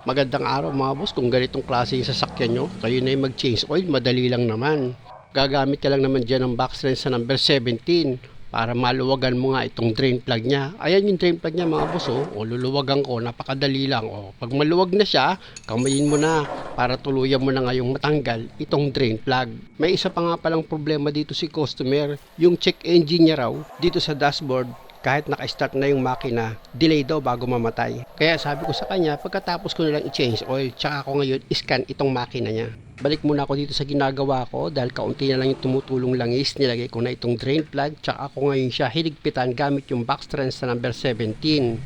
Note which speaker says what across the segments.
Speaker 1: Magandang araw mga boss, kung ganitong klase yung sasakyan nyo, kayo na yung mag-change oil, madali lang naman. Gagamit ka lang naman dyan ng box wrench sa number 17 para maluwagan mo nga itong drain plug nya. Ayan yung drain plug nya mga boss, o luluwagan ko, napakadali lang. Pag maluwag na siya, kamayin mo na para tuluyan mo na ngayong matanggal itong drain plug. May isa pa nga palang problema dito si customer, yung check engine niya raw dito sa dashboard. Kahit naka-start na yung makina, delay daw bago mamatay. Kaya sabi ko sa kanya, pagkatapos ko nilang i-change oil, tsaka ako ngayon iscan itong makina niya. Balik muna ako dito sa ginagawa ko dahil kaunti na lang yung tumutulong langis. Nilagay ko na itong drain plug, tsaka ako ngayon siya hiligpitan gamit yung box wrench sa number 17.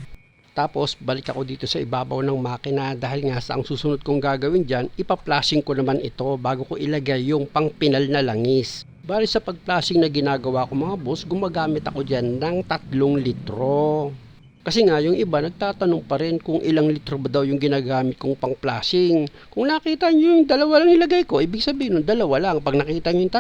Speaker 1: Tapos balik ako dito sa ibabaw ng makina dahil nga sa ang susunod kong gagawin dyan, ipa-flashing ko naman ito bago ko ilagay yung pang-pinal na langis. Bali sa pag-flashing na ginagawa ko mga boss, gumagamit ako dyan ng 3 litro. Kasi nga yung iba nagtatanong pa rin kung ilang litro ba daw yung ginagamit kong pang-flashing. Kung nakita nyo yung dalawa lang ilagay ko, ibig sabihin yung dalawa lang. Pag nakita nyo yung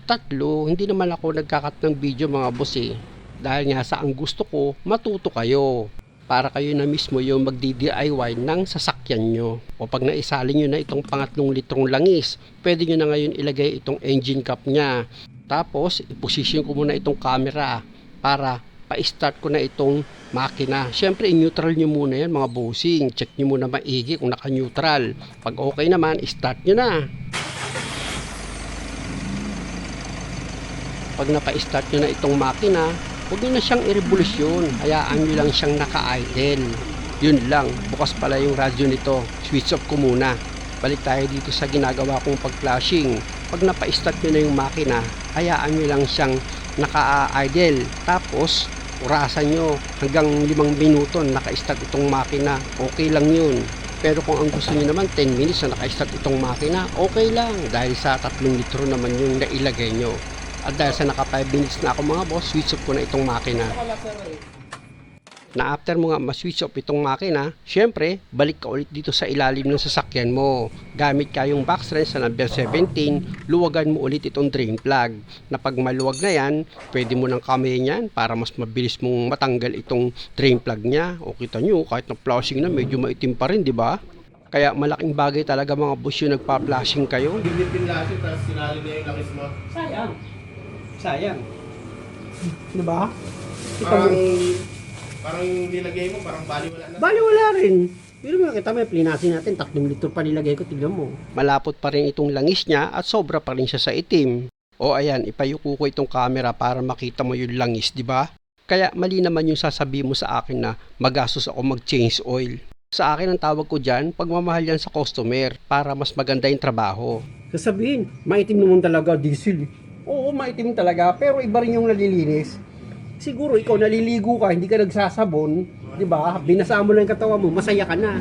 Speaker 1: tatlo. Hindi naman ako nagkakat ng video mga boss eh. Dahil nga sa ang gusto ko, matuto kayo. Para kayo na mismo yung magdi-DIY ng sasakyan nyo. O pag naisalin nyo na itong pangatlong litrong langis, pwede nyo na ngayon ilagay itong engine cap nya. Tapos, iposisyon ko muna itong camera para pa-start ko na itong makina. Siyempre, i-neutral nyo muna yan mga bossing. Check nyo muna maigi kung naka-neutral. Pag okay naman, start nyo na. Pag napa-start nyo na itong makina, huwag nyo na siyang i-revolusyon. Hayaan nyo lang siyang naka-idle. Yun lang. Bukas pala yung radyo nito. Switch off ko muna. Balik tayo dito sa ginagawa kong pag-flashing. Pag napa-start nyo na yung makina, hayaan nyo lang siyang naka-idle. Tapos, orasan nyo hanggang 5 minuto naka-start itong makina. Okay lang yun. Pero kung ang gusto nyo naman 10 minutes na naka-start itong makina, okay lang. Dahil sa 3 litro naman yung nailagay nyo. At dahil sa naka 5 minutes na ako mga boss, switch off ko na itong makina. Na after mo nga ma-switch off itong makina, syempre, balik ka ulit dito sa ilalim ng sasakyan mo. Gamit ka yung box wrench sa number 17, luwagan mo ulit itong drain plug. Na pag maluwag na yan, pwede mo nang kamayin yan para mas mabilis mong matanggal itong drain plug nya. O kita nyo, kahit na flashing na, medyo maitim pa rin, di ba? Kaya malaking bagay talaga mga boss yung nagpa-flashing kayo.
Speaker 2: Hindi pinlasin, tapos sinali niya yung langis mo.
Speaker 1: Sayang. Diba?
Speaker 2: Parang nilagay mo, parang baliwala na.
Speaker 1: Baliwala rin. Pero makita mo, plinasin natin, 3 litro pa nilagay ko, tignan mo. Malapot pa rin itong langis niya at sobra pa rin siya sa itim. O ayan, ipayuko ko itong camera para makita mo yung langis, di ba? Kaya mali naman yung sasabihin mo sa akin na magastos ako mag-change oil. Sa akin ang tawag ko dyan, pagmamahal yan sa customer para mas maganda yung trabaho. Sasabihin, maitim naman talaga diesel. Oo, maitim talaga, pero iba rin yung nalilinis. Siguro ikaw naliligo ka, hindi ka nagsasabon, 'di ba? Binasa mo lang yung katawan mo, masaya ka na.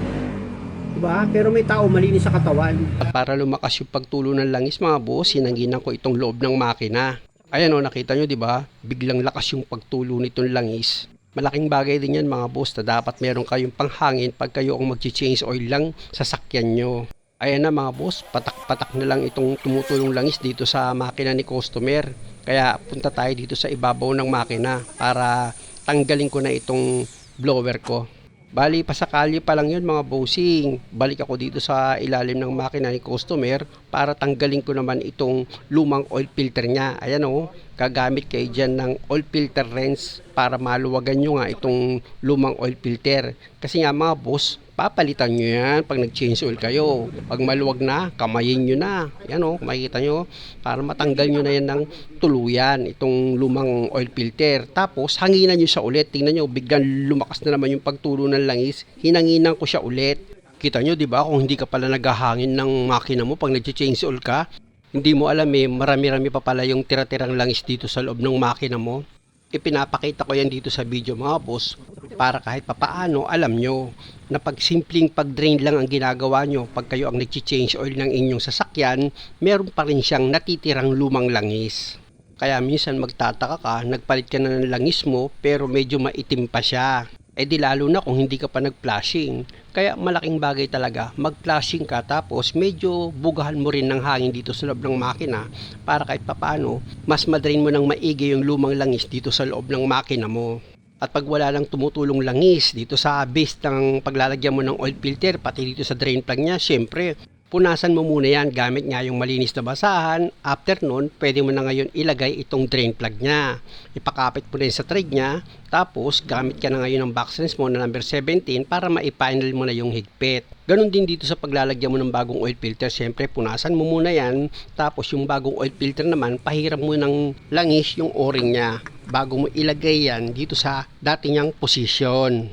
Speaker 1: 'Di ba? Pero may tao malinis sa katawan. At para lumakas yung pagtulo ng langis mga boss, sinangginan ko itong loob ng makina. Ayan o, nakita nyo 'di ba? Biglang lakas yung pagtulo nitong langis. Malaking bagay din yan mga boss na dapat meron kayong panghangin pag kayo ang mag-change oil lang sa sakyan nyo. Ayan na mga boss, patak-patak na lang itong tumutulong langis dito sa makina ni customer. Kaya punta tayo dito sa ibabaw ng makina para tanggalin ko na itong blower ko. Bali, pasakali pa lang yun mga bossing. Balik ako dito sa ilalim ng makina ni customer para tanggalin ko naman itong lumang oil filter niya. Ayan o, gagamit kayo dyan ng oil filter wrench para maluwagan nyo nga itong lumang oil filter. Kasi nga mga boss, papalitan nyo yan pag nag-change oil kayo. Pag maluwag na, kamayin nyo na. Yan o, makikita nyo, para matanggal nyo na yan ng tuluyan, itong lumang oil filter. Tapos, hanginan nyo siya ulit. Tingnan nyo, biglang lumakas na naman yung pagtulo ng langis. Hinanginan ko siya ulit. Kita nyo, di ba, kung hindi ka pala naghahangin ng makina mo pag nag-change oil ka, hindi mo alam marami-rami pa pala yung tira-tirang langis dito sa loob ng makina mo. Ipinapakita ko yan dito sa video mga boss para kahit papaano alam nyo na pag simpleng pag-drain lang ang ginagawa nyo pag kayo ang nag-change oil ng inyong sasakyan, meron pa rin siyang natitirang lumang langis. Kaya minsan magtataka ka, nagpalit ka na ng langis mo pero medyo maitim pa siya. Eh di lalo na kung hindi ka pa nag-flashing. Kaya malaking bagay talaga, mag-flashing ka tapos medyo bugahan mo rin ng hangin dito sa loob ng makina para kahit papaano, mas madrain mo ng maigi yung lumang langis dito sa loob ng makina mo. At pag wala lang tumutulong langis dito sa base ng paglalagyan mo ng oil filter, pati dito sa drain plug niya, syempre, punasan mo muna yan gamit nga yung malinis na basahan. After nun, pwede mo na ngayon ilagay itong drain plug niya. Ipakapit mo rin sa thread niya, tapos gamit ka na ngayon ng box wrench mo na number 17 para maifinal mo na yung higpit. Ganon din dito sa paglalagyan mo ng bagong oil filter, syempre punasan mo muna yan, tapos yung bagong oil filter naman, pahiram mo ng langis yung o-ring niya bago mo ilagay yan dito sa dati niyang posisyon.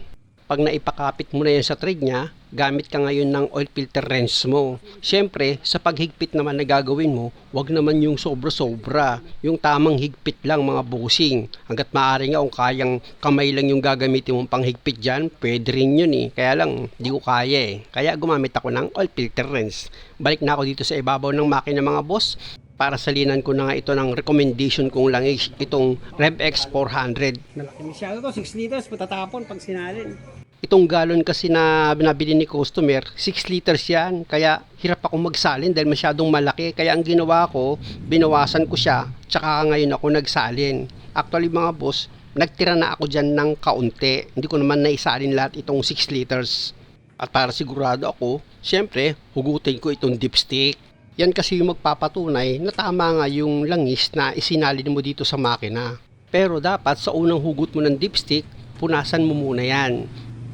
Speaker 1: Pag naipakapit mo na yan sa thread niya, gamit ka ngayon ng oil filter wrench mo. Siyempre, sa paghigpit naman na gagawin mo, wag naman yung sobra-sobra. Yung tamang higpit lang mga busing. Hanggat maaari nga kung kayang kamay lang yung gagamitin mong panghigpit dyan, pwede rin yun eh. Kaya lang, di ko kaya eh. Kaya gumamit ako ng oil filter wrench. Balik na ako dito sa ibabaw ng makina mga boss. Para salinan ko na nga ito ng recommendation kong langis, itong RevX 400.
Speaker 3: Malaki masyado to, 6 liters, patatapon pag sinalin.
Speaker 1: Itong galon kasi na binabili ni customer, 6 liters yan. Kaya hirap akong magsalin dahil masyadong malaki. Kaya ang ginawa ko, binawasan ko siya, tsaka ngayon ako nagsalin. Actually mga boss, nagtira na ako dyan ng kaunti. Hindi ko naman naisalin lahat itong 6 liters. At para sigurado ako, syempre, hugutin ko itong dipstick. Yan kasi yung magpapatunay na tama nga yung langis na isinalin mo dito sa makina. Pero dapat sa unang hugot mo ng dipstick, punasan mo muna yan.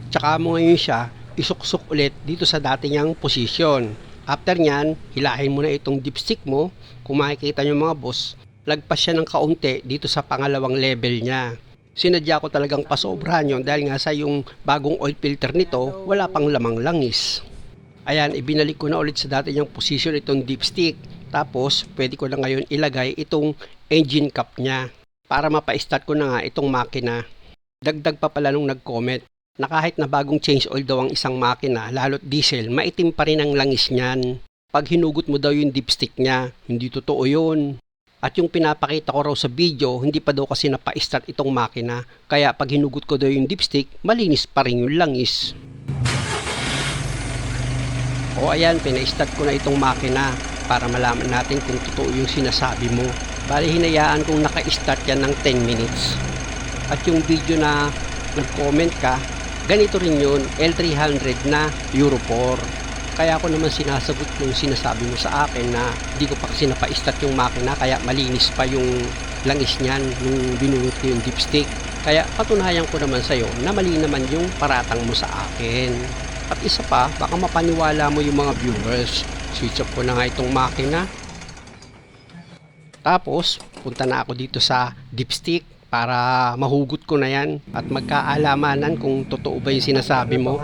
Speaker 1: Tsaka mo ngayon siya, isuksok ulit dito sa dati niyang posisyon. After nyan, hilahin mo na itong dipstick mo. Kung makikita nyo mga boss, lagpas siya ng kaunti dito sa pangalawang level niya. Sinadya ko talagang pasobrahan yun dahil nga sa yung bagong oil filter nito, wala pang lamang langis. Ayan, ibinalik ko na ulit sa dati niyang position itong dipstick. Tapos, pwede ko na ngayon ilagay itong engine cap niya para mapa-start ko na nga itong makina. Dagdag pa pala nung nag-comment na kahit na bagong change oil daw ang isang makina, lalo't diesel, maitim pa rin ang langis niyan. Pag hinugot mo daw yung dipstick niya, hindi totoo yun. At yung pinapakita ko raw sa video, hindi pa daw kasi napa-start itong makina. Kaya pag hinugot ko daw yung dipstick, malinis pa rin yung langis. O ayan, pina-start ko na itong makina para malaman natin kung totoo yung sinasabi mo. Bali hinayaan kong naka-start yan ng 10 minutes. At yung video na nag-comment ka, ganito rin yun, L300 na Euro 4. Kaya ako naman sinasagot yung sinasabi mo sa akin na hindi ko pa kasi napa-start yung makina kaya malinis pa yung langis niyan nung binunot ko yung dipstick. Kaya patunayan ko naman sa'yo na mali naman yung paratang mo sa akin. At isa pa, baka mapaniwala mo yung mga viewers. Switch off ko na nga itong makina. Tapos, punta na ako dito sa dipstick para mahugot ko na yan at magkaalamanan kung totoo ba yung sinasabi mo.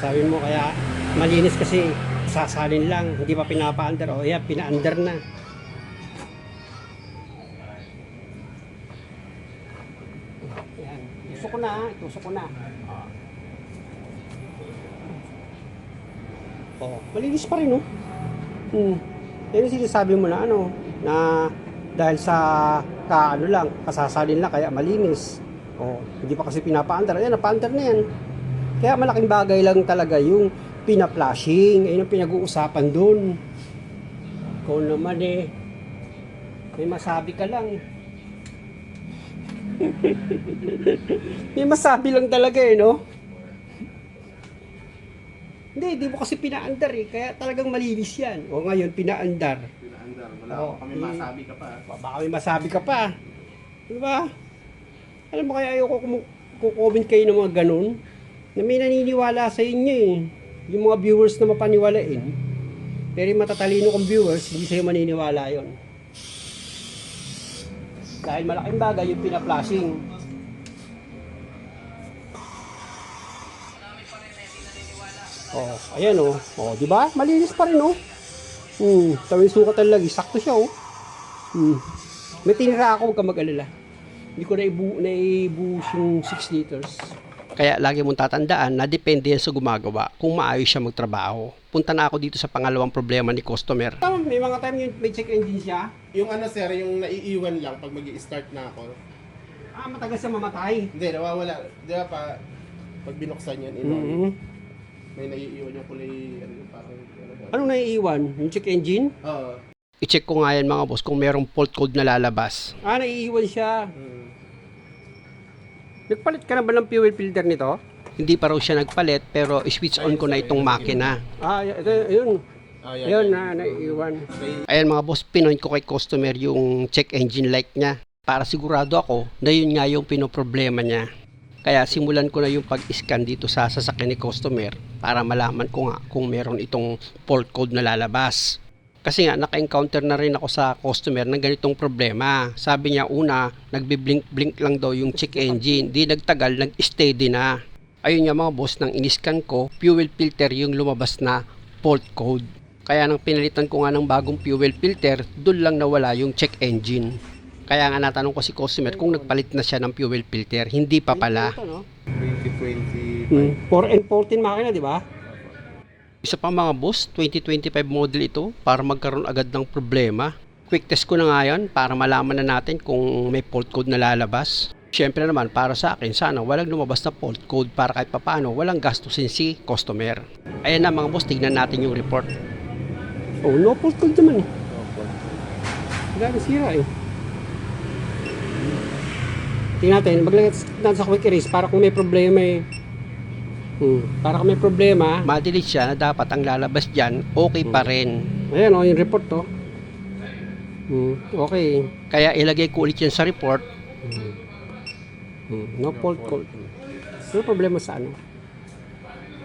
Speaker 3: Sabi mo kaya malinis kasi sasalin lang, hindi pa pinapa-under. O yan, pina-under na. Yan, itusok ko na. Oh, malinis pa rin, oh. Yan yung sinasabi mo na na dahil sa kasasalin lang kaya malinis. Oh, hindi pa kasi pinapa-under. Ayan, napa-under na yan. Kaya malaking bagay lang talaga yung pina-flashing. Ayun ang pinag-uusapan dun. Ikaw naman eh. May masabi ka lang. May masabi lang talaga eh, no? Hindi mo kasi pina-under eh. Kaya talagang malinis yan. O ngayon, pina-under.
Speaker 2: Pinaandar, wala
Speaker 3: Oo,
Speaker 2: kami masabi ka pa.
Speaker 3: Baka may masabi ka pa. Diba? Alam mo kaya ayoko kukomment kayo ng mga ganun na may naniniwala sa inyo eh. Yung mga viewers na mapaniwalain. Pero yung matatalino kong viewers, hindi sa'yo maniniwala yon. Dahil malaking bagay yung pina-flashing. Oh, ayan oh. Oh, di ba? Malinis pa rin oh. Tawin sukatan lagi, sakto siya oh. May tinira ako, huwag ka mag-alala. Hindi ko naibuhos yung 6 liters.
Speaker 1: Kaya lagi mong tatandaan na depende yan sa gumagawa kung maayos siya magtrabaho. Punta na ako dito sa pangalawang problema ni customer.
Speaker 3: Tama, may mga time yung may check engine siya.
Speaker 2: Yung sir, yung naiiwan lang pag mag-i-start na ako.
Speaker 3: Matagal siya mamatay.
Speaker 2: Hindi, nawawala. Di ba pa, pag binuksan yan, may naiiwan yung kulay, parang,
Speaker 3: Anong naiiwan? Yung check engine?
Speaker 2: Oo.
Speaker 1: I-check ko nga yan mga boss kung merong fault code na lalabas.
Speaker 3: Naiiwan siya. Nagpalit ka na ba ng fuel filter nito?
Speaker 1: Hindi pa raw siya nagpalit pero switch on ko na itong makina.
Speaker 3: Ito, yun.
Speaker 2: Ayan.
Speaker 3: Ayun na, naiiwan.
Speaker 1: Ayan mga boss, pinoint ko kay customer yung check engine light niya para sigurado ako na yun nga yung pinoproblema niya. Kaya simulan ko na yung pag-scan dito sa sasakyan ni customer para malaman ko nga kung meron itong fault code na lalabas. Kasi nga naka-encounter na rin ako sa customer ng ganitong problema. Sabi niya una, nagbi-blink-blink lang daw yung check engine. Di nagtagal, nag-steady na. Ayun nga mga boss, nang in-scan ko, fuel filter yung lumabas na fault code. Kaya nang pinalitan ko nga ng bagong fuel filter, doon lang nawala yung check engine. Kaya nga natanong ko si customer kung nagpalit na siya ng fuel filter. Hindi pa pala.
Speaker 2: 2025.
Speaker 3: 4 and 14 makina, di ba?
Speaker 1: Isa pa mga boss, 2025 model ito para magkaroon agad ng problema. Quick test ko na nga yan para malaman na natin kung may fault code na lalabas. Siyempre naman para sa akin, sana walang lumabas na fault code para kahit papano walang gastusin si customer. Ayan na mga boss, tignan natin yung report.
Speaker 3: Oh, no fault code naman eh. Wala na sira eh. Tingnan natin, maglagay natin sa quick erase para kung may problema eh. Para kung may problema,
Speaker 1: Madelete siya na dapat ang lalabas dyan, okay pa rin.
Speaker 3: ayan o, yung report to. Okay.
Speaker 1: Kaya ilagay ko ulit yan sa report.
Speaker 3: No fault code. May problema sa ano?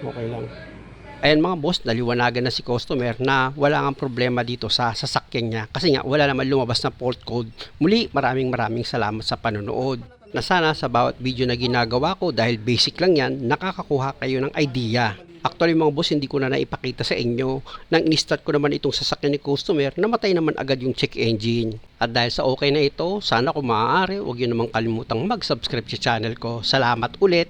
Speaker 3: Okay lang.
Speaker 1: Ayan mga boss, naliwanagan na si customer na wala nga problema dito sa sasakyan niya kasi nga wala naman lumabas na fault code. Muli, maraming salamat sa panonood. Na sana sa bawat video na ginagawa ko dahil basic lang yan, nakakakuha kayo ng idea. Actually mga boss, hindi ko na naipakita sa inyo. Nang in-start ko naman itong sasakyan ni customer, namatay naman agad yung check engine. At dahil sa okay na ito, sana kung maaari, huwag yun namang kalimutang mag-subscribe sa channel ko. Salamat ulit!